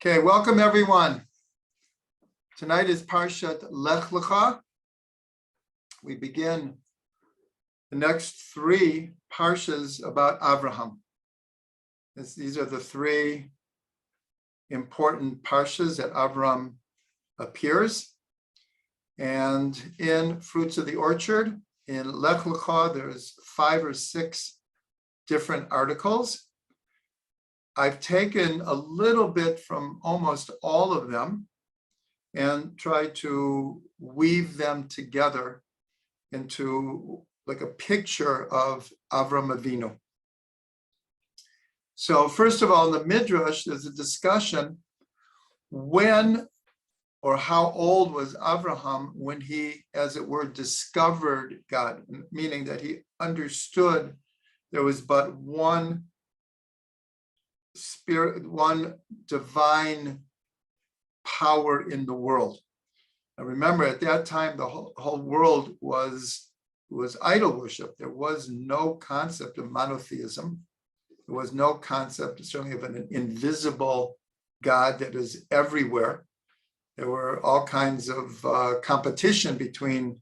Okay, welcome everyone. Tonight is Parshat Lecha. We begin the next three parshas about Abraham. These are the three important parshas that Abraham appears. And in Fruits of the Orchard, in Lecha, there's 5 or 6 different articles. I've taken a little bit from almost all of them and tried to weave them together into like a picture of Avram Avinu. So first of all, in the Midrash, there's a discussion when or how old was Abraham when he, as it were, discovered God, meaning that he understood there was but one spirit, one divine power in the world. And remember, at that time, the whole world was idol worship. There was no concept of monotheism. There was no concept, certainly, of an invisible God that is everywhere. There were all kinds of competition between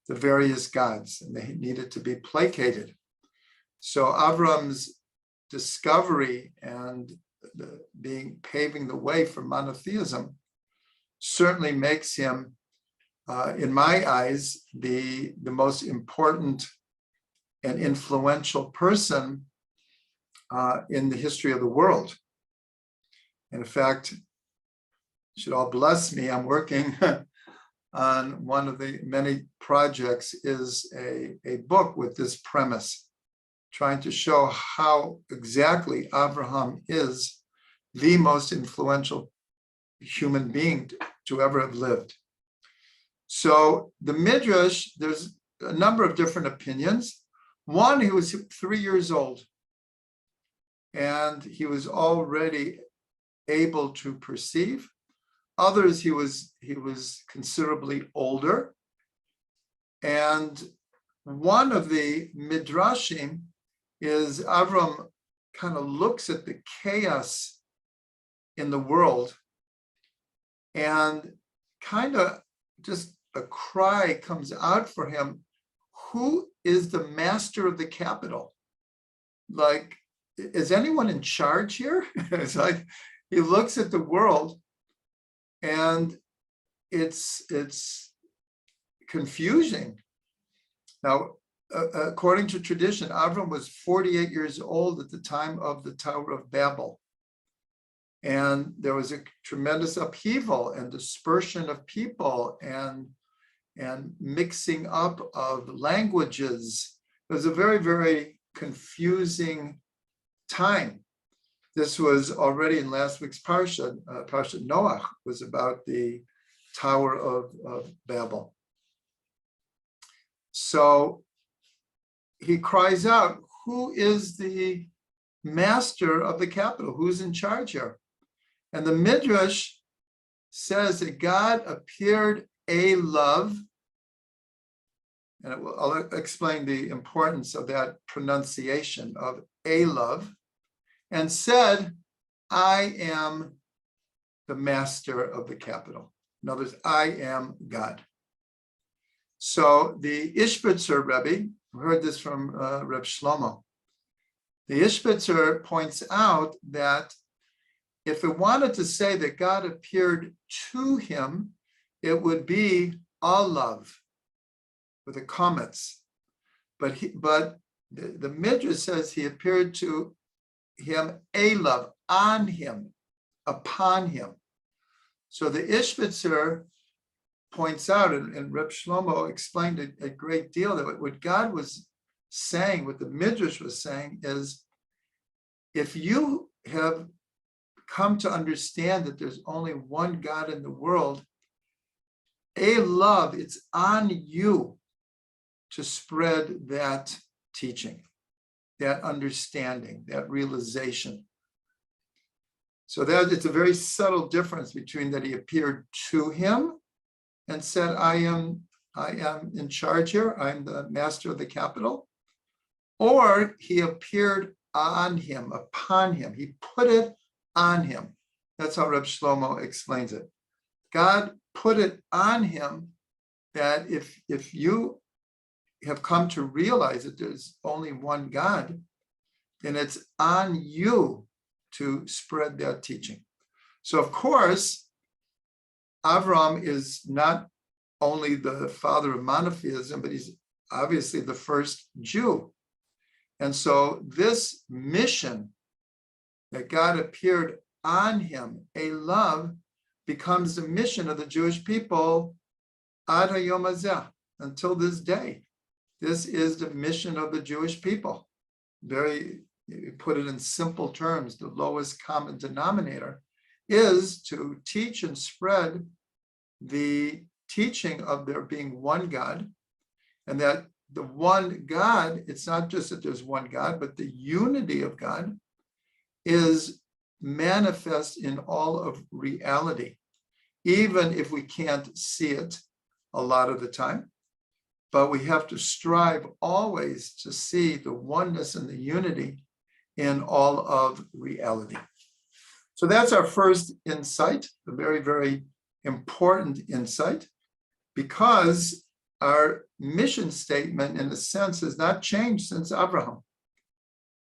the various gods, and they needed to be placated. So Avram's discovery and paving the way for monotheism certainly makes him, in my eyes, the most important and influential person in the history of the world. And in fact, you should all bless me. I'm working on one of the many projects is a book with this premise, trying to show how exactly Abraham is the most influential human being to ever have lived. So the Midrash, there's a number of different opinions. One, he was 3 years old, and he was already able to perceive. Others, he was considerably older. And one of the Midrashim is Avram kind of looks at the chaos in the world and kind of just a cry comes out for him. Who is the master of the capital? Like, is anyone in charge here? It's like he looks at the world and it's confusing. Now, according to tradition, Avram was 48 years old at the time of the Tower of Babel. And there was a tremendous upheaval and dispersion of people and mixing up of languages. It was a very, very confusing time. This was already in last week's Parsha. Parsha Noach was about the Tower of Babel. So he cries out, who is the master of the capital? Who's in charge here? And the Midrash says that God appeared Elav, and I'll explain the importance of that pronunciation of Elav, and said, I am the master of the capital. In other words, I am God. So the Ishbitzer Rebbe, we heard this from Reb Shlomo. The Ishbitzer points out that if it wanted to say that God appeared to him, it would be Alav with the comets. But the Midrash says he appeared to him Elav, on him, upon him. So the Ishbitzer points out, and Reb Shlomo explained a great deal, that what God was saying, what the Midrash was saying is, if you have come to understand that there's only one God in the world, love, it's on you to spread that teaching, that understanding, that realization. So that it's a very subtle difference between that he appeared to him and said, I am in charge here, I'm the master of the capital, or he appeared on him, upon him, he put it on him. That's how Reb Shlomo explains it. God put it on him that if you have come to realize that there's only one God, then it's on you to spread that teaching. So of course, Avram is not only the father of monotheism, but he's obviously the first Jew. And so this mission that God appeared on him, a love, becomes the mission of the Jewish people ad hayom hazeh, until this day. This is the mission of the Jewish people. Very, you put it in simple terms, the lowest common denominator is to teach and spread the teaching of there being one God, and that the one God, it's not just that there's one God, but the unity of God is manifest in all of reality, even if we can't see it a lot of the time. But we have to strive always to see the oneness and the unity in all of reality. So that's our first insight, a very, very important insight, because our mission statement, in a sense, has not changed since Abraham.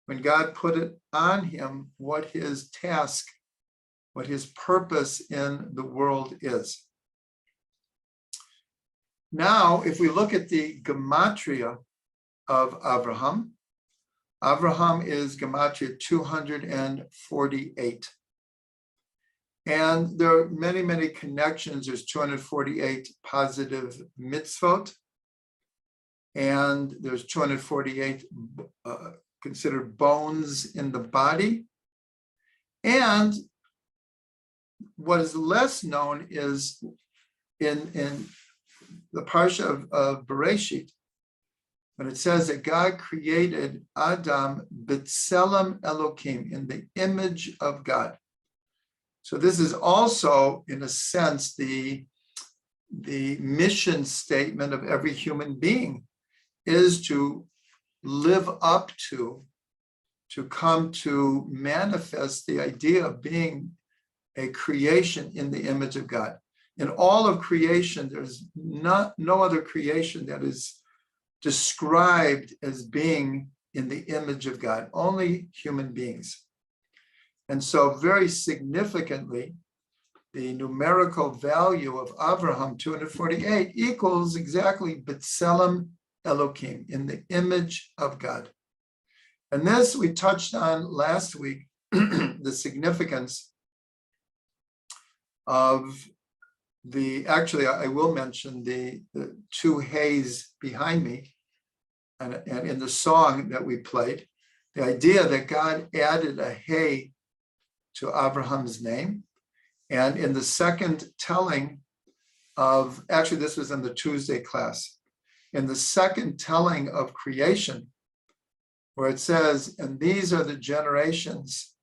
When God put it on him what his task, what his purpose in the world is. Now, if we look at the gematria of Abraham, Abraham is gematria 248. And there are many, many connections. There's 248 positive mitzvot, and there's 248 considered bones in the body. And what is less known is in the parsha of Bereshit, when it says that God created Adam b'tselem Elokim, in the image of God. So this is also, in a sense, the mission statement of every human being, is to live up to come to manifest the idea of being a creation in the image of God. In all of creation, there's no other creation that is described as being in the image of God, only human beings. And so very significantly, the numerical value of Abraham, 248, equals exactly B'Tselem Elokim, in the image of God. And this we touched on last week, the significance of actually, I will mention the two hays behind me, and in the song that we played, the idea that God added a hay to Abraham's name. And in the second telling of, actually this was in the Tuesday class, in the second telling of creation, where it says, and these are the generations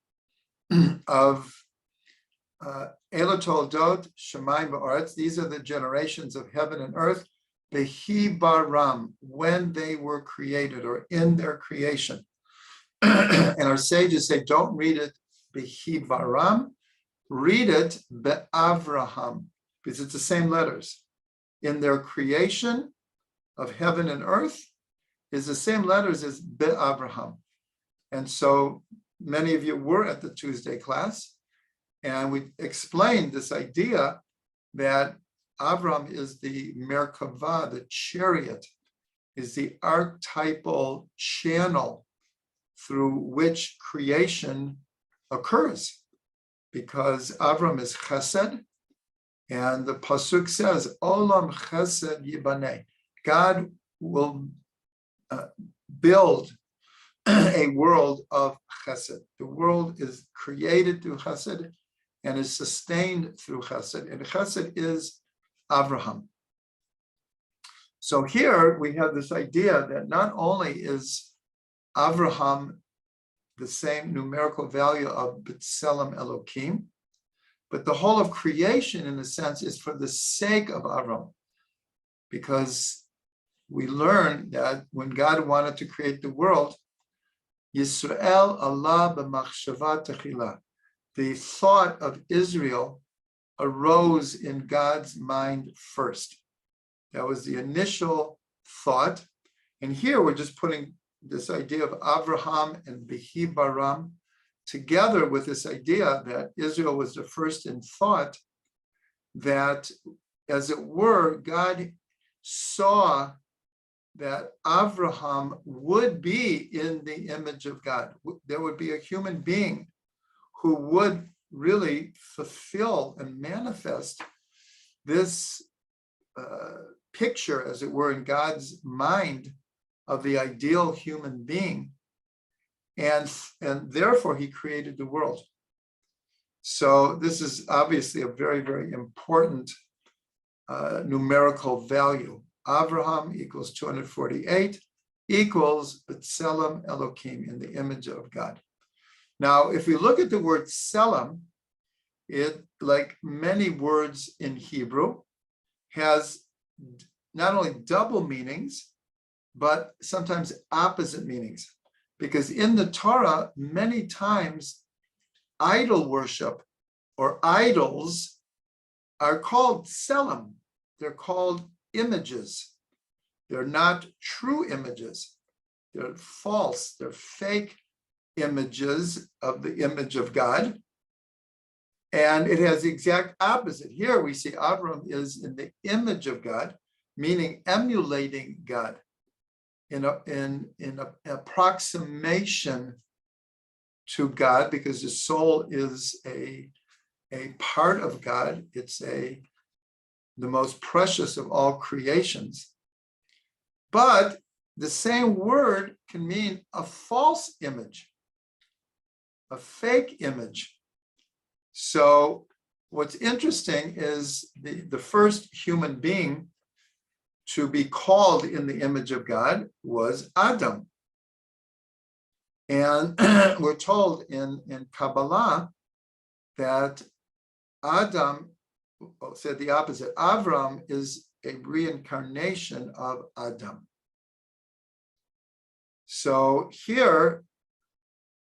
of Elotoldot Shemayim Va'aretz, these are the generations of heaven and earth, Behi Baram, when they were created or in their creation. And our sages say, don't read it Behi Baram, read it Be'avraham, because it's the same letters. In their creation of heaven and earth is the same letters as Be'avraham. And so many of you were at the Tuesday class, and we explained this idea that Avram is the Merkava, the chariot, is the archetypal channel through which creation occurs, because Avram is chesed, and the pasuk says, Olam chesed yibaneh. God will build a world of chesed. The world is created through chesed and is sustained through chesed, and chesed is Avraham. So here we have this idea that not only is Avraham the same numerical value of B'Tselem Elokim, but the whole of creation, in a sense, is for the sake of Avram, because we learn that when God wanted to create the world, Yisrael Allah b'machshava techila, the thought of Israel arose in God's mind first. That was the initial thought. And here we're just putting this idea of Avraham and Behi Baram together with this idea that Israel was the first in thought, that, as it were, God saw that Avraham would be in the image of God. There would be a human being who would really fulfill and manifest this picture, as it were, in God's mind of the ideal human being. And therefore, he created the world. So this is obviously a very, very important numerical value. Avraham equals 248 equals B'Tselem Elokim, in the image of God. Now, if we look at the word Tselem, it, like many words in Hebrew, has not only double meanings, but sometimes opposite meanings. Because in the Torah, many times idol worship or idols are called Tselem. They're called images. They're not true images. They're false. They're fake images of the image of God. And it has the exact opposite. Here we see Avram is in the image of God, meaning emulating God in an approximation to God, because the soul is a part of God. It's the most precious of all creations. But the same word can mean a false image, a fake image. So what's interesting is the first human being to be called in the image of God was Adam. And we're told in Kabbalah that Adam said the opposite. Avram is a reincarnation of Adam. So here,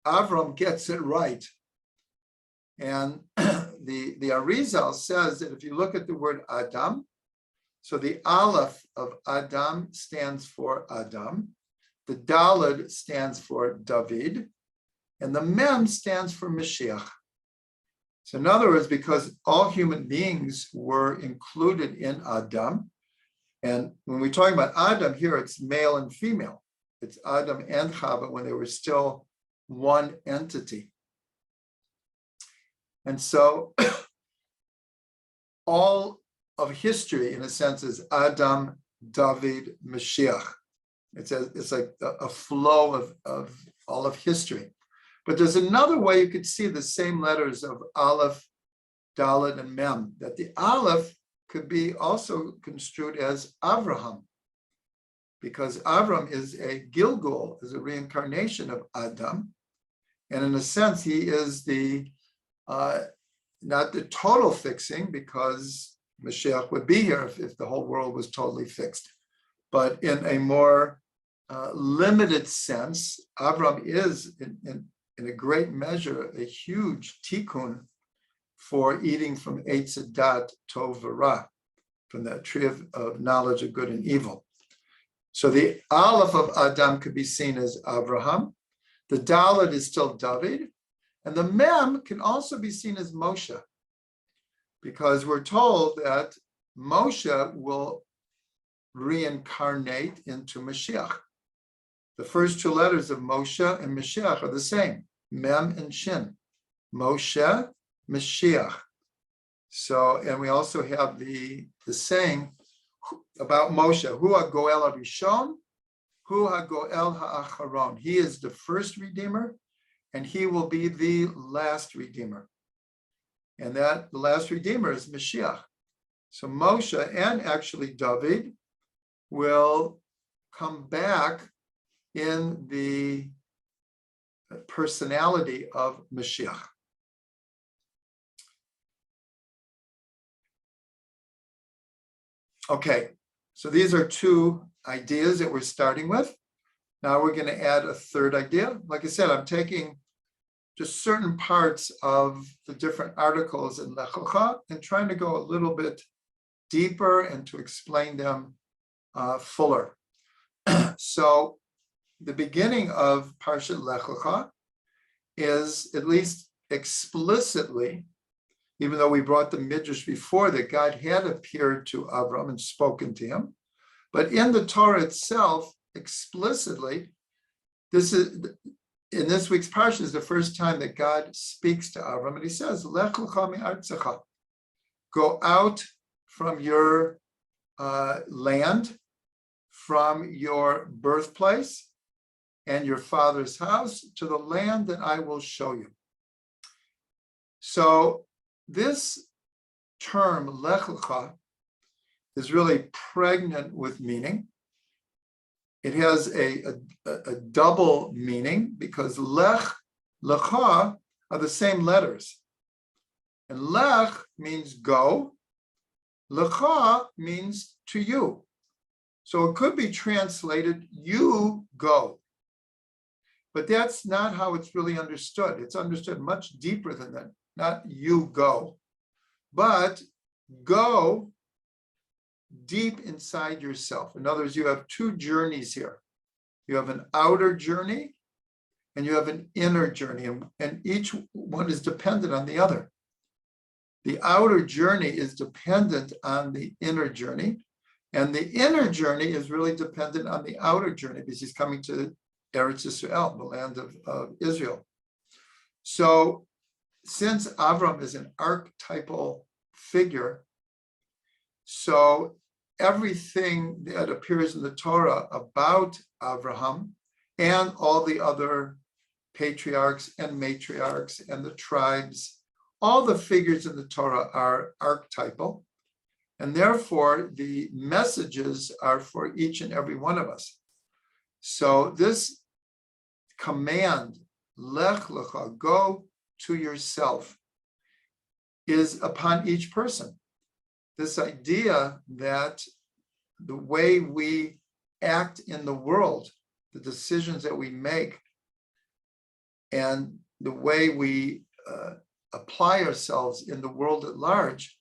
Avram gets it right. And the Arizal says that if you look at the word Adam, so the Aleph of Adam stands for Adam, the Daled stands for David, and the Mem stands for Mashiach. So in other words, because all human beings were included in Adam, and when we're talking about Adam here, it's male and female. It's Adam and Chava when they were still one entity. And so all of history, in a sense, is Adam, David, Mashiach. It's like a flow of all of history. But there's another way you could see the same letters of Aleph, Dalet, and Mem, that the Aleph could be also construed as Avraham, because Avram is a Gilgul, is a reincarnation of Adam. And in a sense, he is not the total fixing, because Mashiach would be here if the whole world was totally fixed. But in a more limited sense, Avram is, in a great measure, a huge tikkun for eating from Eitz Hadat Tov V'Ra, from that tree of knowledge of good and evil. So the Aleph of Adam could be seen as Avraham. The Dalet is still David. And the Mem can also be seen as Moshe, because we're told that Moshe will reincarnate into Mashiach. The first two letters of Moshe and Mashiach are the same, Mem and Shin. Moshe, Mashiach. So, and we also have the saying about Moshe, Hu HaGoel HaRishon, Hu HaGoel HaAcharon. He is the first Redeemer, and he will be the last Redeemer. And that the last Redeemer is Mashiach. So Moshe and actually David will come back in the personality of Mashiach. Okay, so these are two ideas that we're starting with. Now we're going to add a third idea. Like I said, I'm taking just certain parts of the different articles in Lecha and trying to go a little bit deeper and to explain them fuller. So the beginning of Parshat Lecha is, at least explicitly, even though we brought the midrash before, that God had appeared to Avram and spoken to him, but in the Torah itself, explicitly, this is in this week's parsha is the first time that God speaks to Avram, and he says, "Lech lecha mi'artzecha," go out from your land, from your birthplace and your father's house, to the land that I will show you. So this term, Lech Lecha, is really pregnant with meaning. It has a double meaning because Lech, Lecha are the same letters. And Lech means go, Lecha means to you. So it could be translated, you go. But that's not how it's really understood. It's understood much deeper than that. Not you go, but go deep inside yourself. In other words, you have two journeys here. You have an outer journey and you have an inner journey, and each one is dependent on the other. The outer journey is dependent on the inner journey, and the inner journey is really dependent on the outer journey because he's coming to Eretz Yisrael, the land of Israel. So since Avram is an archetypal figure, so everything that appears in the Torah about Abraham and all the other patriarchs and matriarchs and the tribes, all the figures in the Torah are archetypal, and therefore the messages are for each and every one of us. So this command, Lech Lecha, go to yourself, is upon each person. This idea that the way we act in the world, the decisions that we make, and the way we apply ourselves in the world at large,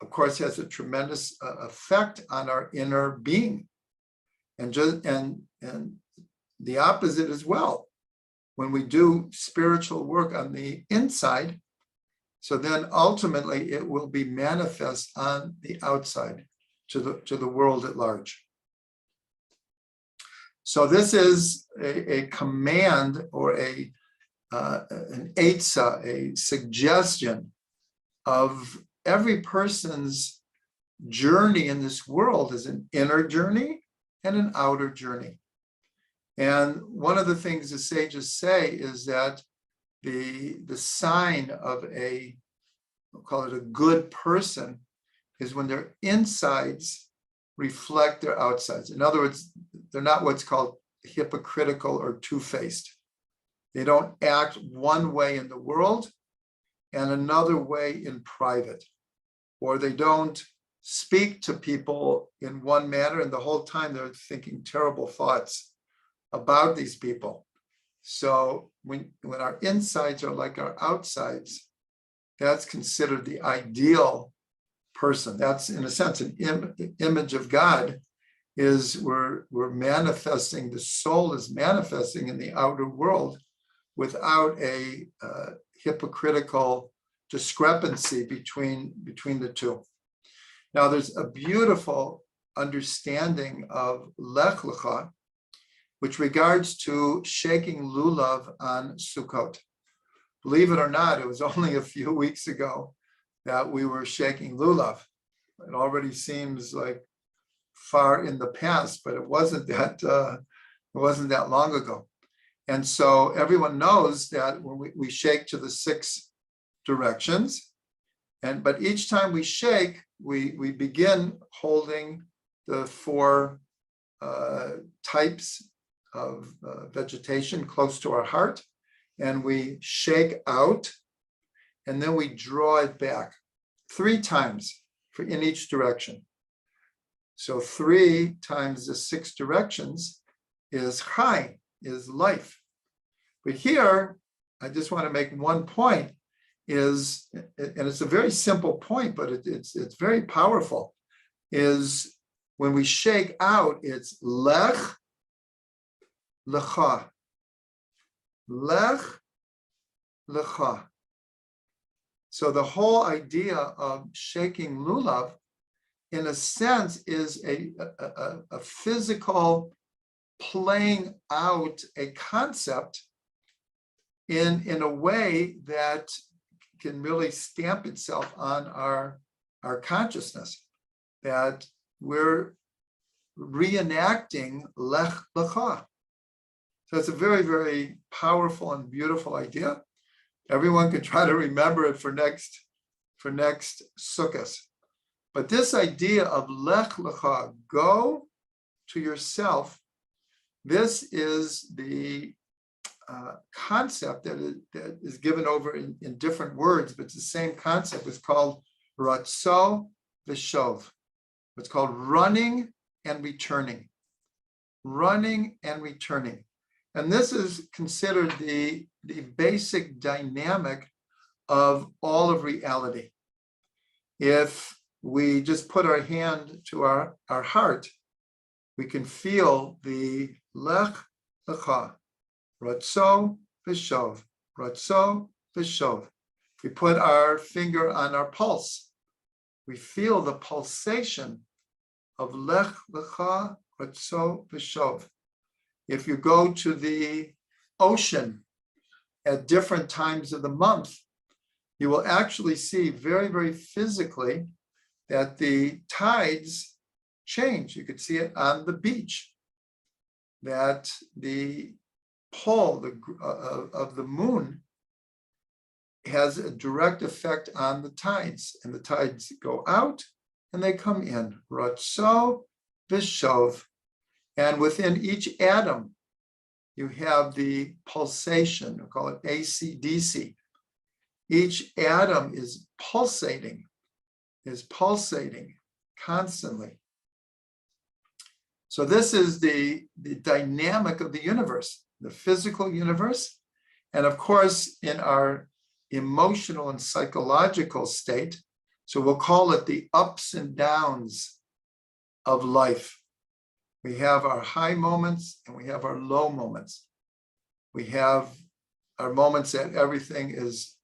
of course, has a tremendous effect on our inner being, and the opposite as well. When we do spiritual work on the inside, so then ultimately it will be manifest on the outside to the world at large. So this is a command or an eitzah, a suggestion of every person's journey in this world is an inner journey and an outer journey. And one of the things the sages say is that the sign of we'll call it a good person, is when their insides reflect their outsides. In other words, they're not what's called hypocritical or two-faced. They don't act one way in the world and another way in private, or they don't speak to people in one manner and the whole time they're thinking terrible thoughts about these people. So when our insides are like our outsides, that's considered the ideal person. That's, in a sense, an image of God. Is we're manifesting, the soul is manifesting in the outer world without a hypocritical discrepancy between the two. Now, there's a beautiful understanding of Lech Lecha, which regards to shaking lulav on Sukkot. Believe it or not, it was only a few weeks ago that we were shaking lulav. It already seems like far in the past, but it wasn't that long ago. And so everyone knows that when we shake to the 6 directions, but each time we shake, we begin holding the 4 types of vegetation close to our heart, and we shake out, and then we draw it back 3 times in each direction. So 3 times the 6 directions is chai, is life. But here, I just want to make one point is, and it's a very simple point, but it's very powerful, is when we shake out, it's Lech, Lecha. Lech, Lecha. So the whole idea of shaking lulav, in a sense, is a physical playing out a concept in a way that can really stamp itself on our consciousness, that we're reenacting Lech Lecha. So it's a very, very powerful and beautiful idea. Everyone can try to remember it for next Sukkot. But this idea of Lech Lecha, go to yourself, this is the concept that is given over in different words, but it's the same concept. It's called Ratzo V'Shov. It's called running and returning. Running and returning. And this is considered the basic dynamic of all of reality. If we just put our hand to our heart, we can feel the Lech Lecha, Ratzo V'Shov, Ratzo V'Shov. We put our finger on our pulse. We feel the pulsation of Lech Lecha, Ratzo V'Shov. If you go to the ocean at different times of the month, you will actually see very, very physically that the tides change. You could see it on the beach, that the pull of the moon has a direct effect on the tides, and the tides go out and they come in. Ratzo V'Shov. And within each atom, you have the pulsation, we call it AC/DC. Each atom is pulsating constantly. So this is the dynamic of the universe, the physical universe. And of course, in our emotional and psychological state, so we'll call it the ups and downs of life. We have our high moments and we have our low moments. We have our moments that everything is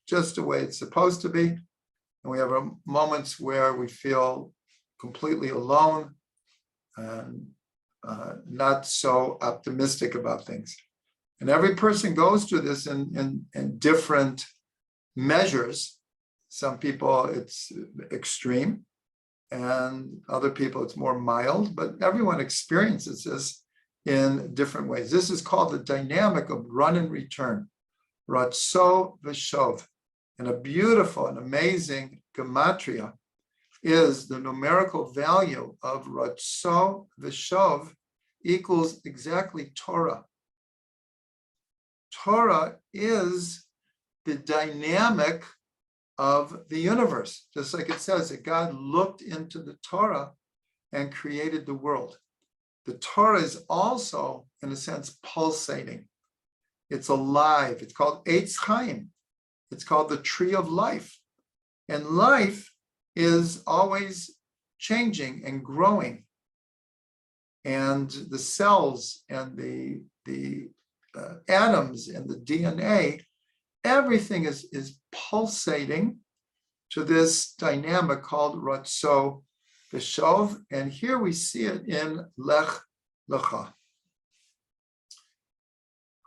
just the way it's supposed to be. And we have our moments where we feel completely alone and not so optimistic about things. And every person goes through this in different measures. Some people it's extreme, and other people it's more mild, but everyone experiences this in different ways. This is called the dynamic of run and return, Ratzo V'Shov. And a beautiful and amazing gematria is the numerical value of Ratzo V'Shov equals exactly Torah. Torah is the dynamic of the universe, just like it says that God looked into the Torah and created the world. The Torah is also, in a sense, pulsating. It's alive. It's called Eitz Chaim. It's called the tree of life. And life is always changing and growing. And the cells and the atoms and the DNA, everything is pulsating to this dynamic called Ratzo V'Shov. And here we see it in Lech Lecha.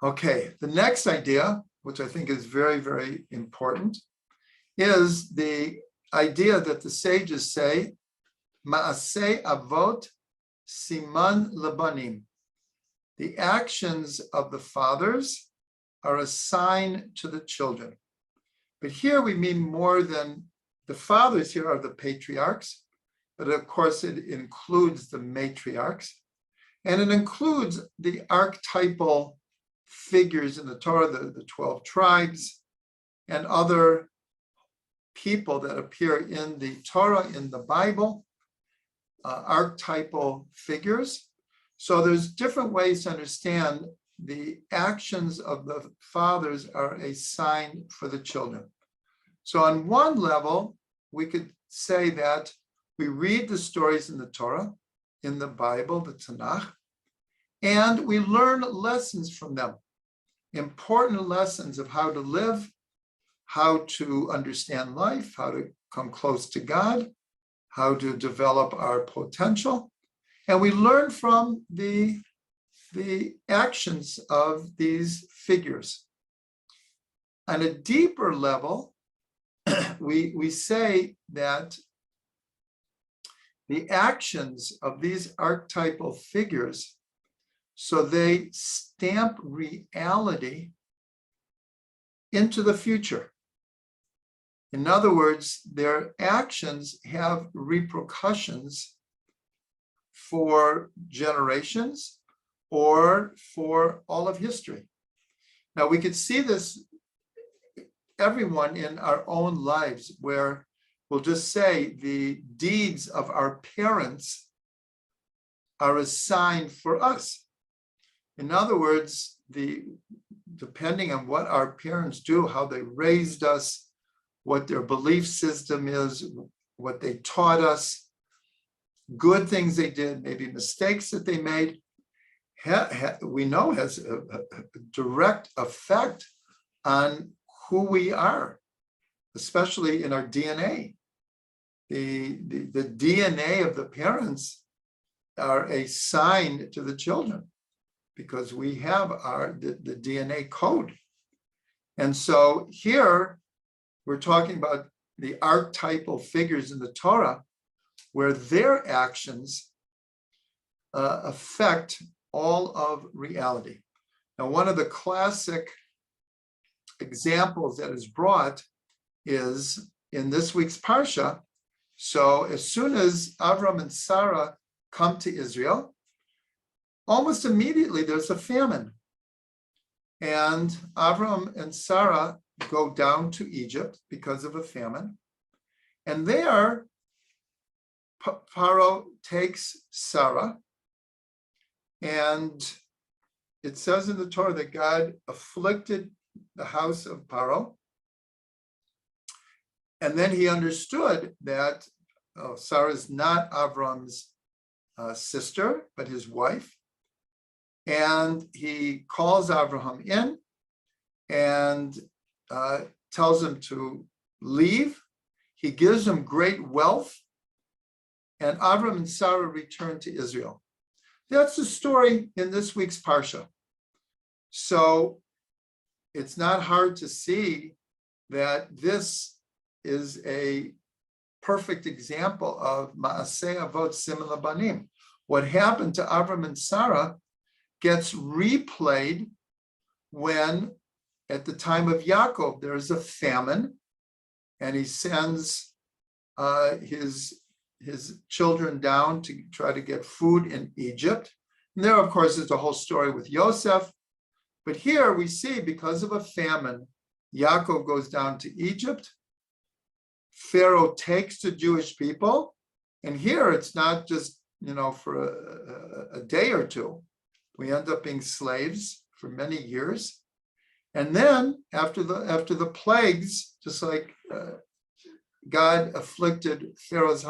Okay, the next idea, which I think is very, very important, is the idea that the sages say, Ma'aseh Avot Siman Labanim. The actions of the fathers are a sign to the children. But here we mean more than the fathers. Here are the patriarchs, but of course it includes the matriarchs, and it includes the archetypal figures in the Torah, the 12 tribes, and other people that appear in the Torah, in the Bible, archetypal figures. So there's different ways to understand the actions of the fathers are a sign for the children. So on one level, we could say that we read the stories in the Torah, in the Bible, the Tanakh, and we learn lessons from them, important lessons of how to live, how to understand life, how to come close to God, how to develop our potential. And we learn from the actions of these figures. On a deeper level, we say that the actions of these archetypal figures, so they stamp reality into the future. In other words, their actions have repercussions for generations or for all of history. Now, we could see this, everyone in our own lives, where we'll just say the deeds of our parents are a sign for us. In other words, depending on what our parents do, how they raised us, what their belief system is, what they taught us, good things they did, maybe mistakes that they made, we know has a direct effect on who we are, especially in our DNA. The DNA of the parents are a sign to the children because we have the DNA code. And so here we're talking about the archetypal figures in the Torah, where their actions affect all of reality. Now, one of the classic examples that is brought is in this week's Parsha. So as soon as Avram and Sarah come to Israel, almost immediately there's a famine. And Avram and Sarah go down to Egypt because of a famine. And there, Paro takes Sarah, and it says in the Torah that God afflicted the house of Paro. And then he understood that Sarah is not Avram's sister, but his wife. And he calls Abraham in and tells him to leave. He gives him great wealth. And Avram and Sarah return to Israel. That's the story in this week's Parsha. So it's not hard to see that this is a perfect example of Ma'aseh Avot Siman Labanim. What happened to Avram and Sarah gets replayed when, at the time of Yaakov, there's a famine, and he sends his children down to try to get food in Egypt. And there, of course, is the whole story with Yosef. But here we see, because of a famine, Yaakov goes down to Egypt. Pharaoh takes the Jewish people. And here it's not just, for a day or two. We end up being slaves for many years. And then after the plagues, just like God afflicted Pharaoh's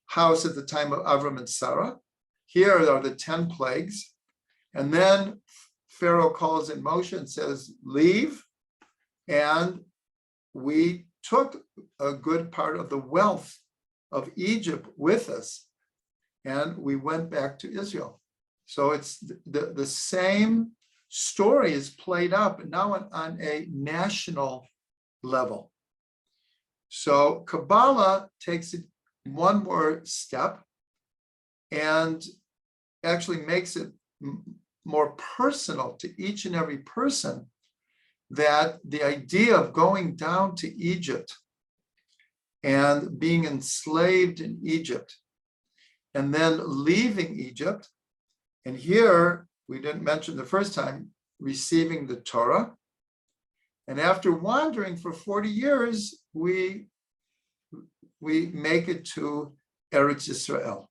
house at the time of Avram and Sarah, here are the 10 plagues. And then Pharaoh calls in Moshe and says, leave. And we took a good part of the wealth of Egypt with us, and we went back to Israel. So it's the same story is played out, but now on a national level. So Kabbalah takes it one more step and actually makes it more personal to each and every person, that the idea of going down to Egypt and being enslaved in Egypt and then leaving Egypt, and here we didn't mention the first time, receiving the Torah, and after wandering for 40 years, we make it to Eretz Yisrael.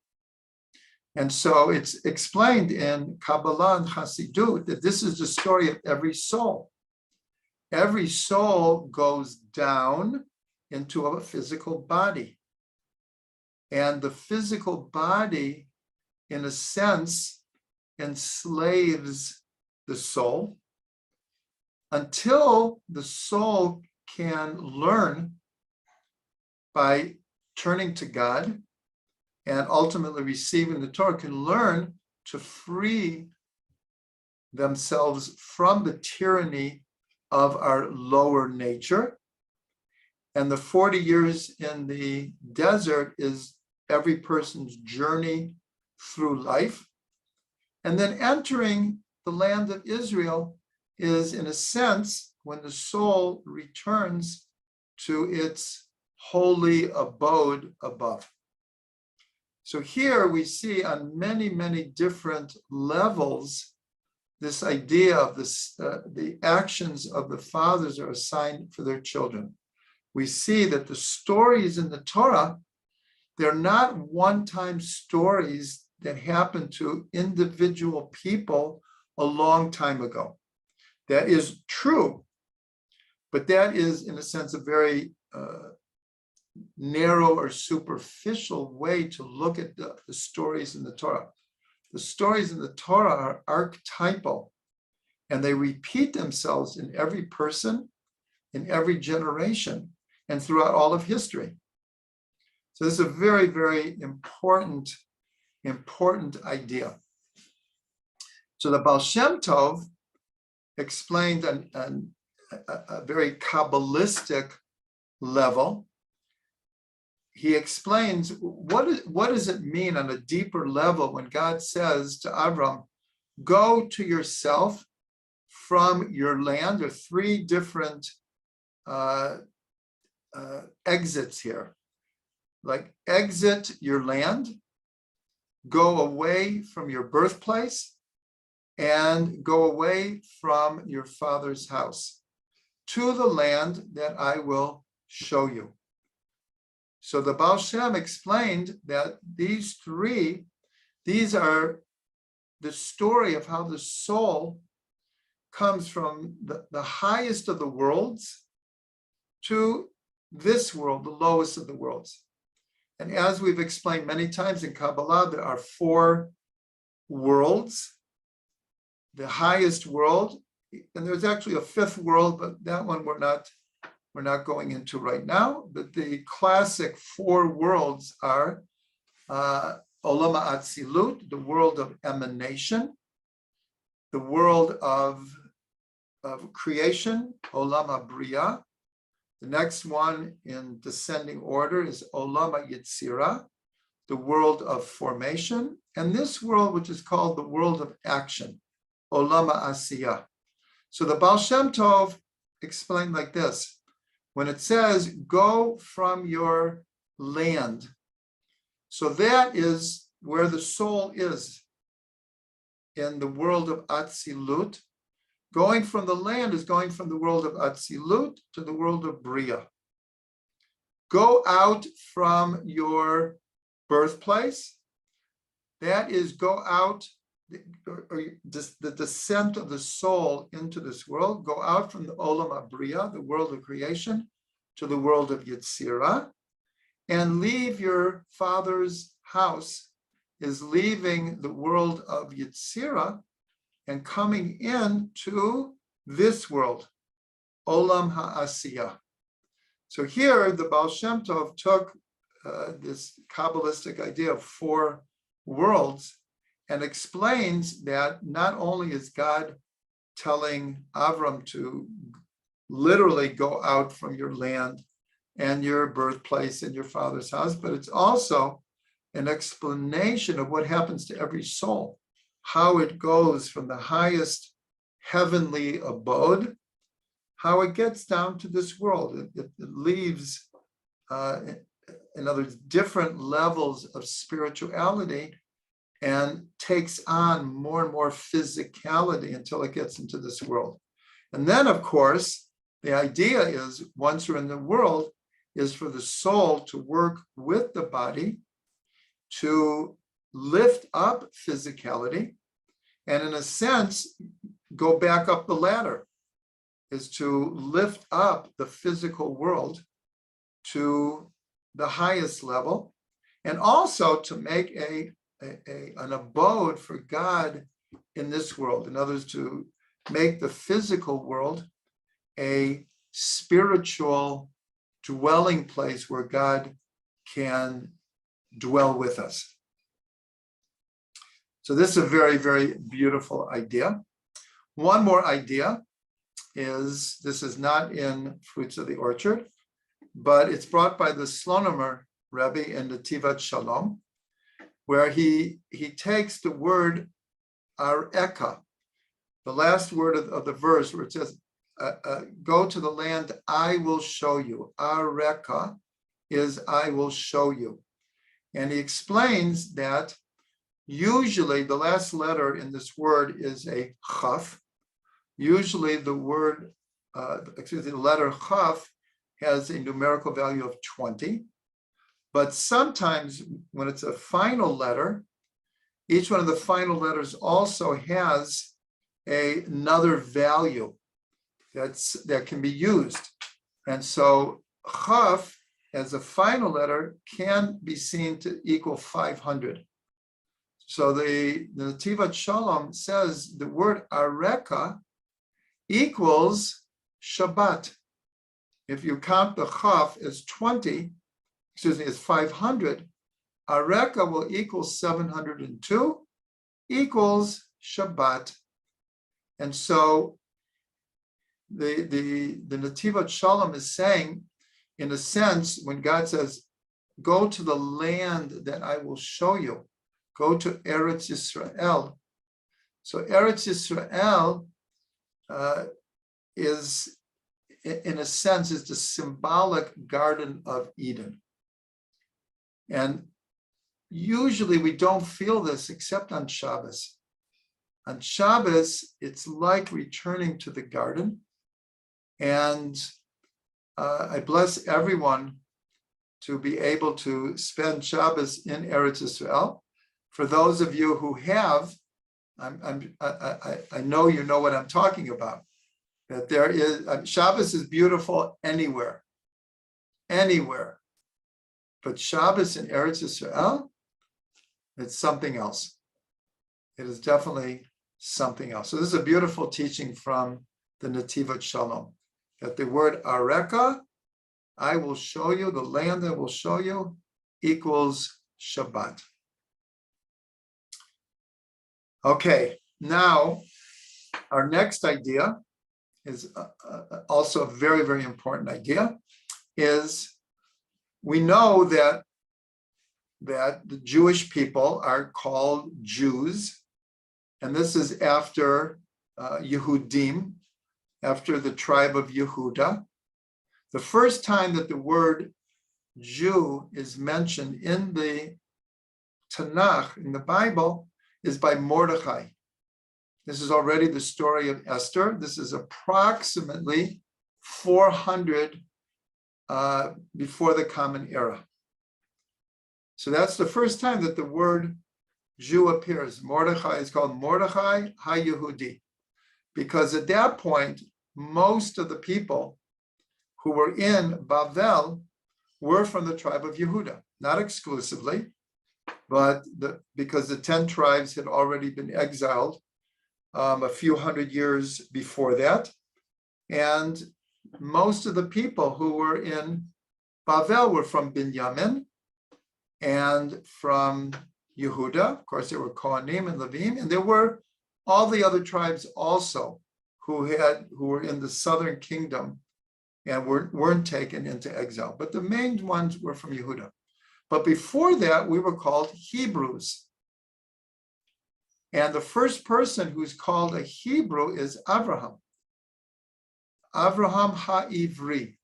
And so it's explained in Kabbalah and Hasidut that this is the story of every soul. Every soul goes down into a physical body. And the physical body, in a sense, enslaves the soul until the soul can learn by turning to God and ultimately receiving the Torah, can learn to free themselves from the tyranny of our lower nature. And the 40 years in the desert is every person's journey through life. And then entering the land of Israel is, in a sense, when the soul returns to its holy abode above. So here we see on many, many different levels this idea of this, the actions of the fathers are assigned for their children. We see that the stories in the Torah, they're not one-time stories that happened to individual people a long time ago. That is true, but that is, in a sense, a very narrow or superficial way to look at the stories in the Torah. The stories in the Torah are archetypal, and they repeat themselves in every person, in every generation, and throughout all of history. So this is a very, very important idea. So the Baal Shem Tov explained on a very Kabbalistic level. He explains what does it mean on a deeper level when God says to Avram, go to yourself from your land. There are three different exits here. Like exit your land, go away from your birthplace, and go away from your father's house to the land that I will show you. So the Baal Shem explained that these are the story of how the soul comes from the highest of the worlds to this world, the lowest of the worlds. And as we've explained many times in Kabbalah, there are four worlds. The highest world, and there's actually a fifth world, but that one we're not going into right now. But the classic four worlds are Olam Atzilut, the world of emanation, the world of creation, Olam HaBriah. The next one in descending order is Olam HaYetzirah, the world of formation, and this world, which is called the world of action, Olam HaAsiyah. So the Baal Shem Tov explained like this: when it says, go from your land, so that is where the soul is in the world of Atzilut. Going from the land is going from the world of Atzilut to the world of Bria. Go out from your birthplace. That is, go out, or the descent of the soul into this world. Go out from the Olam HaBriah, the world of creation, to the world of Yetzirah, and leave your father's house is leaving the world of Yetzirah and coming into this world, Olam HaAsiyah. So here, the Baal Shem Tov took this Kabbalistic idea of four worlds and explains that not only is God telling Avram to literally go out from your land and your birthplace and your father's house, but it's also an explanation of what happens to every soul, how it goes from the highest heavenly abode, how it gets down to this world. It leaves, in other words, different levels of spirituality and takes on more and more physicality until it gets into this world. And then, of course, the idea is, once you're in the world, is for the soul to work with the body to lift up physicality, and in a sense, go back up the ladder, is to lift up the physical world to the highest level, and also to make an abode for God in this world. In other words, to make the physical world a spiritual dwelling place where God can dwell with us. So this is a very, very beautiful idea. One more idea is, this is not in Fruits of the Orchard, but it's brought by the Slonomer Rebbe in the Tivat Shalom, where he takes the word areka, the last word of the verse, where it says, go to the land I will show you. Areka is I will show you. And he explains that usually the last letter in this word is a chaf. Usually the letter chaf has a numerical value of 20. But sometimes when it's a final letter, each one of the final letters also has another value that can be used. And so chaf as a final letter can be seen to equal 500. So the Tivat Shalom says the word areka equals Shabbat. If you count the chaf as 20, as 500, areka will equal 702, equals Shabbat. And so the Tivat Shalom is saying, in a sense, when God says, go to the land that I will show you, go to Eretz Yisrael. So Eretz Yisrael is, in a sense, is the symbolic Garden of Eden. And usually we don't feel this except on Shabbos. On Shabbos, it's like returning to the garden. And I bless everyone to be able to spend Shabbos in Eretz Yisrael. For those of you who have, I know you know what I'm talking about. That there is, Shabbos is beautiful anywhere. But Shabbos in Eretz Yisrael, it's something else. It is definitely something else. So this is a beautiful teaching from the Netivat Shalom, that the word areka, I will show you, the land I will show you, equals Shabbat. Okay, now our next idea is also a very, very important idea, is we know that the Jewish people are called Jews, and this is after Yehudim, after the tribe of Yehuda. The first time that the word Jew is mentioned in the Tanakh, in the Bible, is by Mordechai. This is already the story of Esther. This is approximately 400 before the Common Era. So that's the first time that the word Jew appears. Mordechai is called Mordechai HaYehudi, because at that point, most of the people who were in Bavel were from the tribe of Yehuda, not exclusively, but because the 10 tribes had already been exiled a few hundred years before that. And most of the people who were in Bavel were from Binyamin and from Yehuda. Of course, there were Kohanim and Levim, and there were all the other tribes also who were in the southern kingdom and weren't taken into exile. But the main ones were from Yehuda. But before that, we were called Hebrews. And the first person who's called a Hebrew is Abraham. Abraham HaIvri.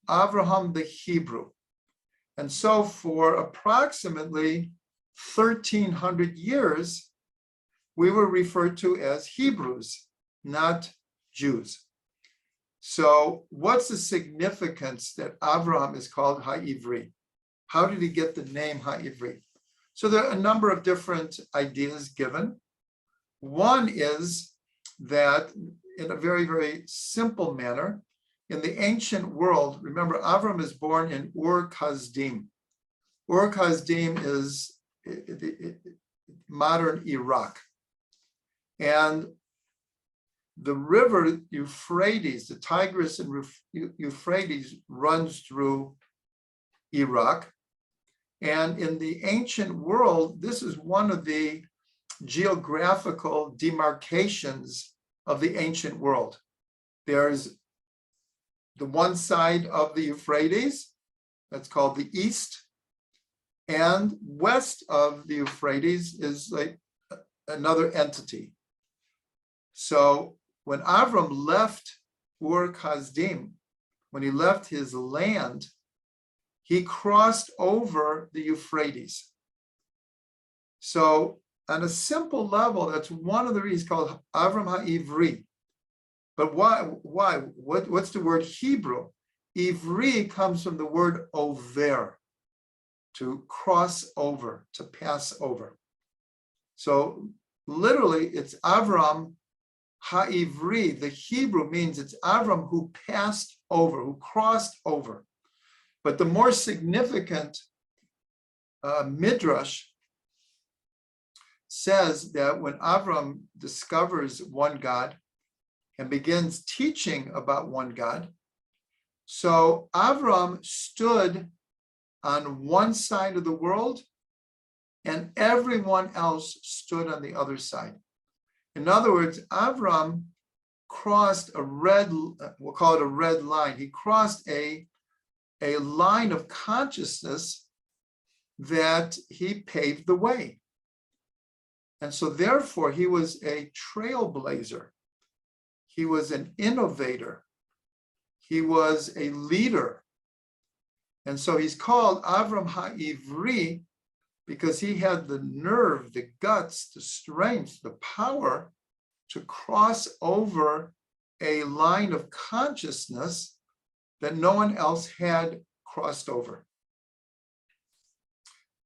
Abraham the Hebrew. And so for approximately 1,300 years, we were referred to as Hebrews, not Jews. So what's the significance that Abraham is called HaIvri? How did he get the name HaIvri? So there are a number of different ideas given. One is that in a very, very simple manner, in the ancient world, remember Avram is born in Ur Kasdim. Ur Kasdim is modern Iraq. And the river Euphrates, the Tigris and Euphrates runs through Iraq. And in the ancient world, this is one of the geographical demarcations of the ancient world. There's the one side of the Euphrates, that's called the east, and west of the Euphrates is like another entity. So when Avram left Ur Kasdim, when he left his land, he crossed over the Euphrates. So on a simple level, that's one of the reasons called Avram HaIvri. But why? What's the word Hebrew? Ivri comes from the word over, to cross over, to pass over. So literally, it's Avram HaIvri. The Hebrew means it's Avram who passed over, who crossed over. But the more significant midrash says that when Avram discovers one God and begins teaching about one God, so Avram stood on one side of the world and everyone else stood on the other side. In other words, Avram crossed a red, we'll call it a red line. He crossed a line of consciousness that he paved the way. And so therefore, he was a trailblazer. He was an innovator. He was a leader. And so he's called Avram HaIvri because he had the nerve, the guts, the strength, the power to cross over a line of consciousness that no one else had crossed over.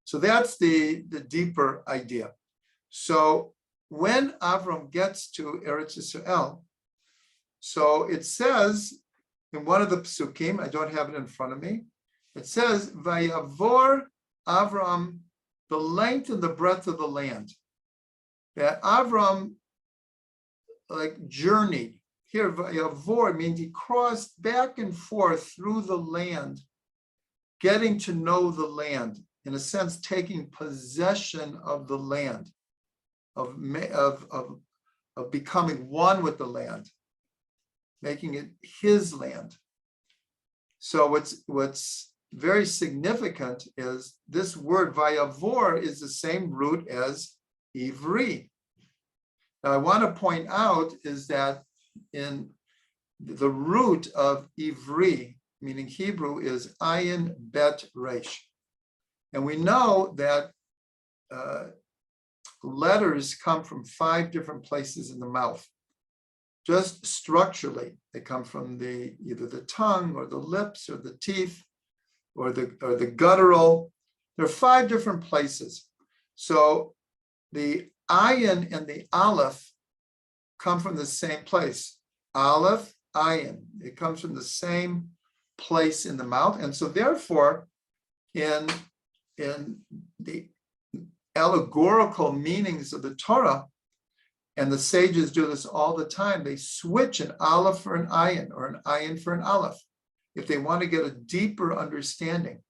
So that's the deeper idea. So when Avram gets to Eretz Yisrael, so it says in one of the psukim, I don't have it in front of me, it says, Vayavor Avram, the length and the breadth of the land. That Avram journeyed. Here, Vayavor means he crossed back and forth through the land, getting to know the land, in a sense, taking possession of the land, of becoming one with the land, making it his land. So what's very significant is this word Vayavor is the same root as Ivri. Now I want to point out is that in the root of Ivri, meaning Hebrew, is Ayin Bet Resh. And we know that letters come from 5 different places in the mouth. Just structurally, they come from either the tongue or the lips or the teeth or the guttural. There are 5 different places. So the ayin and the aleph come from the same place. Aleph, ayin. It comes from the same place in the mouth. And so therefore, in the allegorical meanings of the Torah, and the sages do this all the time, they switch an aleph for an ayin or an ayin for an aleph if they want to get a deeper understanding.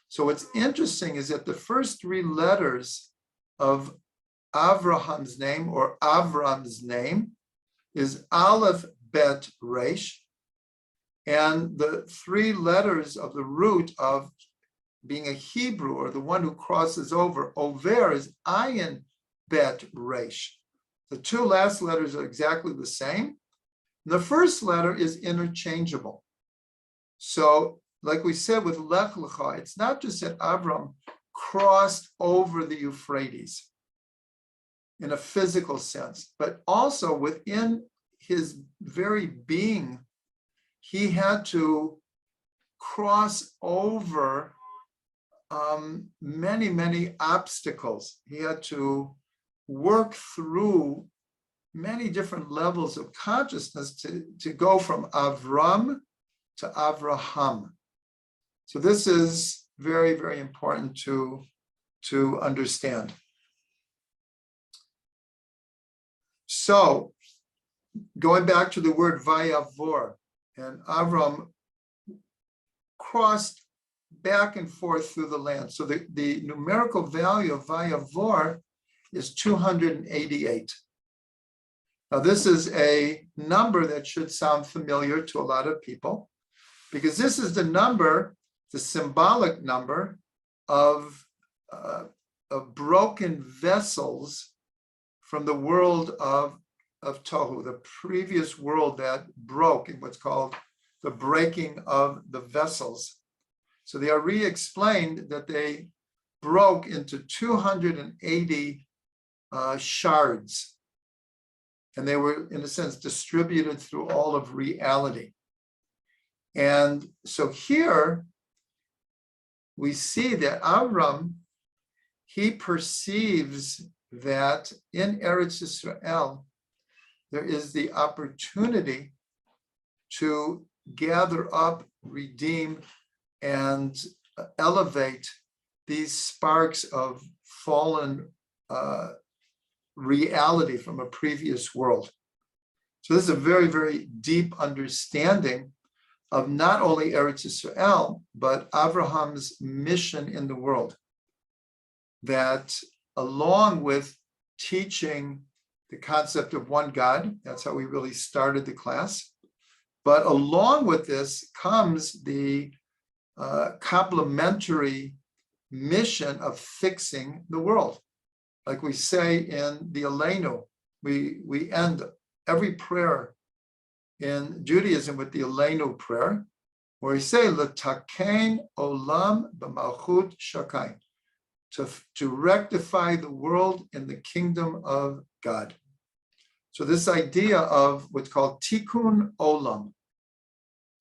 So what's interesting is that the first 3 letters of Avraham's name or Avram's name is Aleph Bet Resh, and the 3 letters of the root of being a Hebrew or the one who crosses over is Ayin Bet Resh. The 2 last letters are exactly the same. The first letter is interchangeable. So, like we said with Lech, Lecha, it's not just that Avram crossed over the Euphrates in a physical sense, but also within his very being, he had to cross over many, many obstacles. He had to work through many different levels of consciousness to go from Avram to Avraham. So this is very, very important to understand. So going back to the word Vayavor, and Avram crossed back and forth through the land. So the numerical value of Vayavor is 288. Now this is a number that should sound familiar to a lot of people, because this is the number, the symbolic number of broken vessels from the world of Tohu, the previous world that broke in what's called the breaking of the vessels. So the Ari explained that they broke into 280 shards, and they were, in a sense, distributed through all of reality. And so here we see that Avram, he perceives that in Eretz Yisrael, there is the opportunity to gather up, redeem, and elevate these sparks of fallen reality from a previous world. So this is a very, very deep understanding of not only Eretz Yisrael, but Abraham's mission in the world. That along with teaching the concept of one God, that's how we really started the class, but along with this comes the complementary mission of fixing the world. Like we say in the Aleinu, we end every prayer in Judaism with the Aleinu prayer, where we say, L'takein olam b'malchut shakai, to rectify the world in the kingdom of God. So this idea of what's called tikkun olam,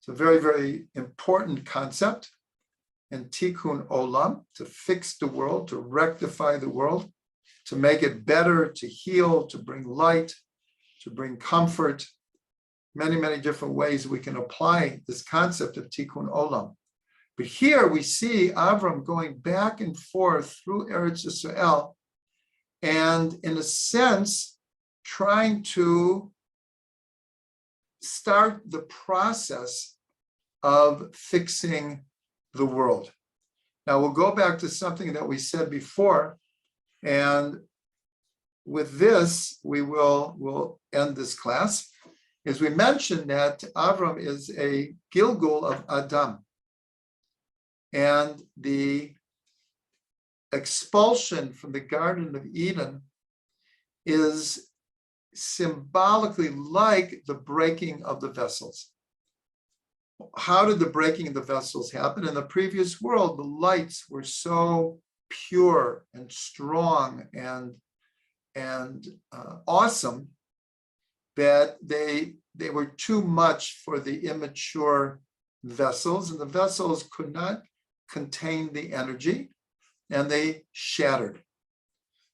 it's a very, very important concept. And tikkun olam, to fix the world, to rectify the world, to make it better, to heal, to bring light, to bring comfort. Many, many different ways we can apply this concept of tikkun olam. But here we see Avram going back and forth through Eretz Yisrael, and in a sense, trying to start the process of fixing the world. Now we'll go back to something that we said before, and with this, we'll end this class. As we mentioned that Avram is a Gilgul of Adam. And the expulsion from the Garden of Eden is symbolically like the breaking of the vessels. How did the breaking of the vessels happen? In the previous world, the lights were so pure and strong and awesome that they were too much for the immature vessels, and the vessels could not contain the energy, and they shattered.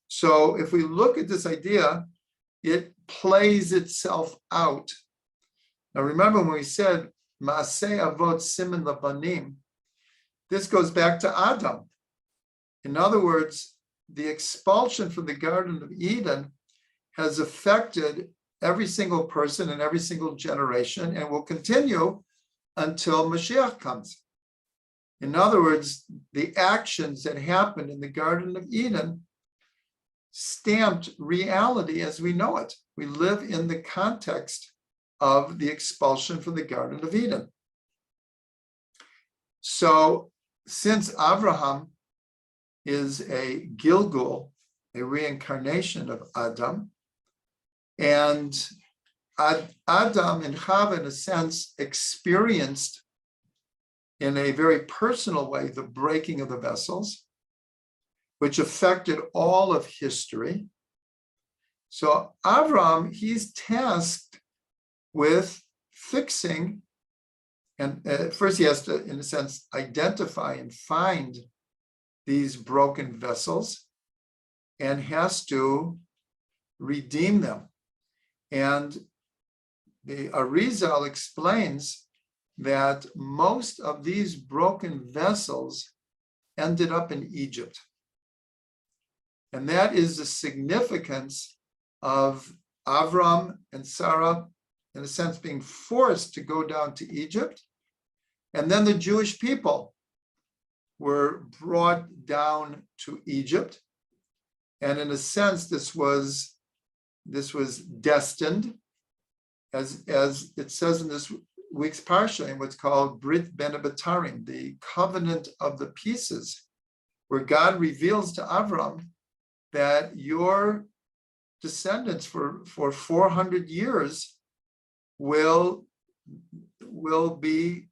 So if we look at this idea, it plays itself out. Now remember when we said Maaseh Avot Siman Labanim, this goes back to Adam. In other words, the expulsion from the Garden of Eden has affected every single person in every single generation, and will continue until Mashiach comes. In other words, the actions that happened in the Garden of Eden stamped reality as we know it. We live in the context of the expulsion from the Garden of Eden. So since Abraham is a Gilgul, a reincarnation of Adam, and Adam and Chava, in a sense, experienced in a very personal way the breaking of the vessels, which affected all of history. So Avram, he's tasked with fixing, and first he has to, in a sense, identify and find these broken vessels and has to redeem them. And the Arizal explains that most of these broken vessels ended up in Egypt. And that is the significance of Avram and Sarah, in a sense, being forced to go down to Egypt. And then the Jewish people were brought down to Egypt. And in a sense, this was destined, as it says in this week's parsha, in what's called Brit Ben Abatarim, the covenant of the pieces, where God reveals to Avram that your descendants for 400 years will be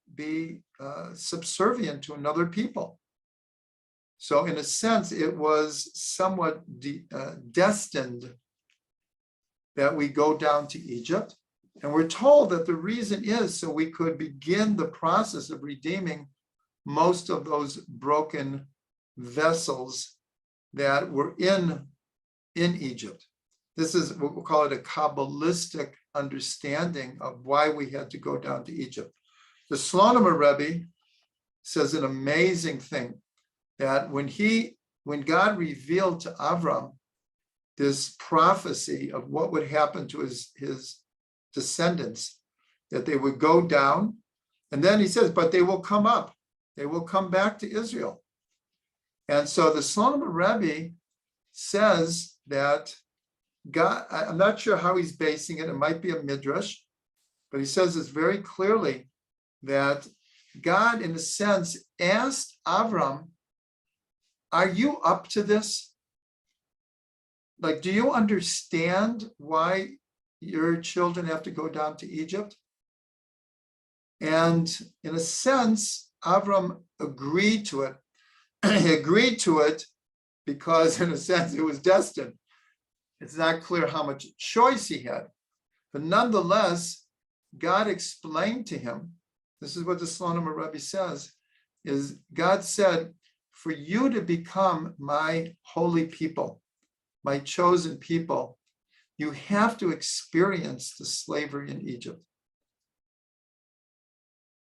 subservient to another people. So in a sense, it was somewhat destined that we go down to Egypt. And we're told that the reason is so we could begin the process of redeeming most of those broken vessels that were in Egypt. This is what we'll call it a Kabbalistic understanding of why we had to go down to Egypt. The Slonim Rebbe says an amazing thing, that when God revealed to Avram this prophecy of what would happen to his descendants, that they would go down, and then he says, but they will come up, they will come back to Israel. And so the Slonim Rebbe says that God, I'm not sure how he's basing it, it might be a midrash, but he says this very clearly, that God, in a sense, asked Avram, are you up to this? Like, do you understand why your children have to go down to Egypt? And in a sense, Avram agreed to it. He agreed to it because, in a sense, it was destined. It's not clear how much choice he had. But nonetheless, God explained to him, this is what the Slonim Rebbe says, is God said, for you to become my holy people, my chosen people, you have to experience the slavery in Egypt.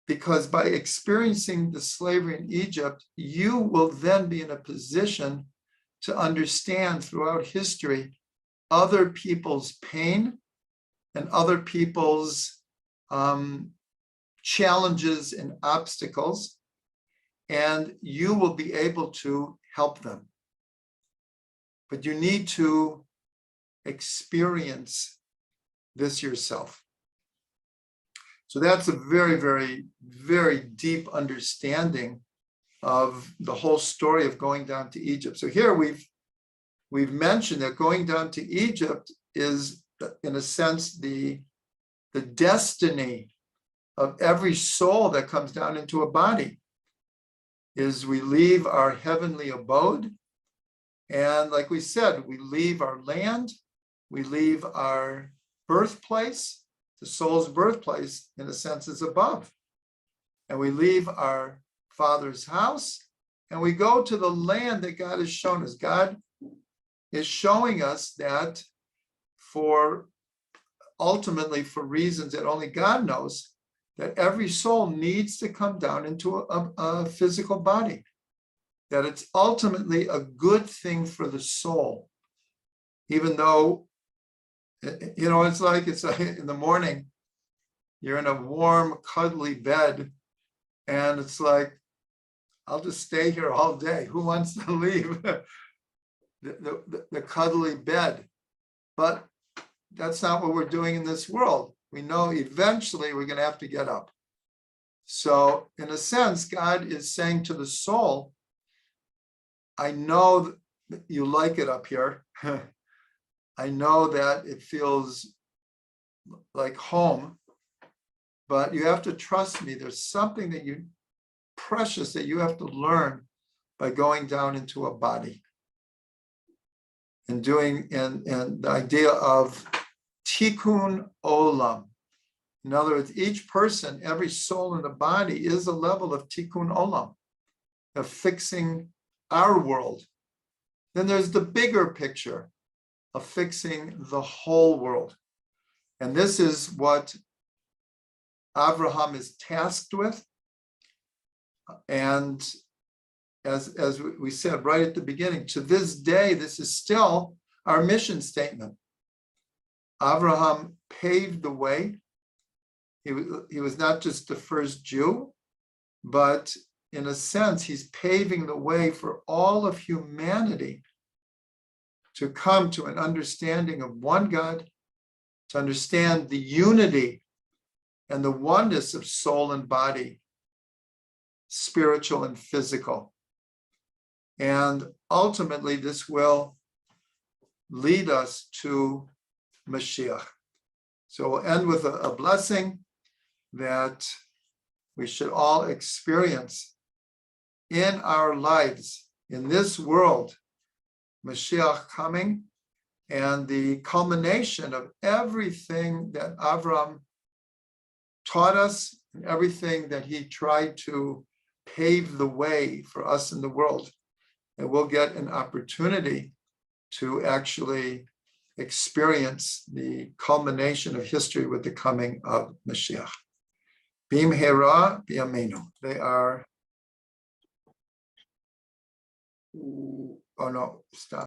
Because by experiencing the slavery in Egypt, you will then be in a position to understand throughout history other people's pain and other people's challenges and obstacles, and you will be able to help them. But you need to experience this yourself. So that's a very, very, very deep understanding of the whole story of going down to Egypt. So here we've mentioned that going down to Egypt is, in a sense, the destiny of every soul that comes down into a body, is we leave our heavenly abode. And like we said, we leave our land, we leave our birthplace. The soul's birthplace, in a sense, is above. And we leave our Father's house and we go to the land that God has shown us. God is showing us that ultimately for reasons that only God knows, that every soul needs to come down into a physical body, that it's ultimately a good thing for the soul, even though, it's like in the morning, you're in a warm, cuddly bed, and it's like, I'll just stay here all day. Who wants to leave the cuddly bed? But that's not what we're doing in this world. We know eventually we're going to have to get up. So in a sense, God is saying to the soul, I know that you like it up here. I know that it feels like home, but you have to trust me. There's something precious that you have to learn by going down into a body and the idea of tikkun olam. In other words, each person, every soul in the body is a level of tikkun olam, of fixing our world, then there's the bigger picture of fixing the whole world. And this is what Abraham is tasked with. And as we said right at the beginning, to this day, this is still our mission statement. Abraham paved the way. He was not just the first Jew, but in a sense, he's paving the way for all of humanity to come to an understanding of one God, to understand the unity and the oneness of soul and body, spiritual and physical. And ultimately, this will lead us to Mashiach. So we'll end with a blessing that we should all experience in our lives, in this world, Mashiach coming, and the culmination of everything that Avram taught us and everything that he tried to pave the way for us in the world. And we'll get an opportunity to actually experience the culmination of history with the coming of Mashiach. Bimhera b'yameinu. They are, oh no, stop.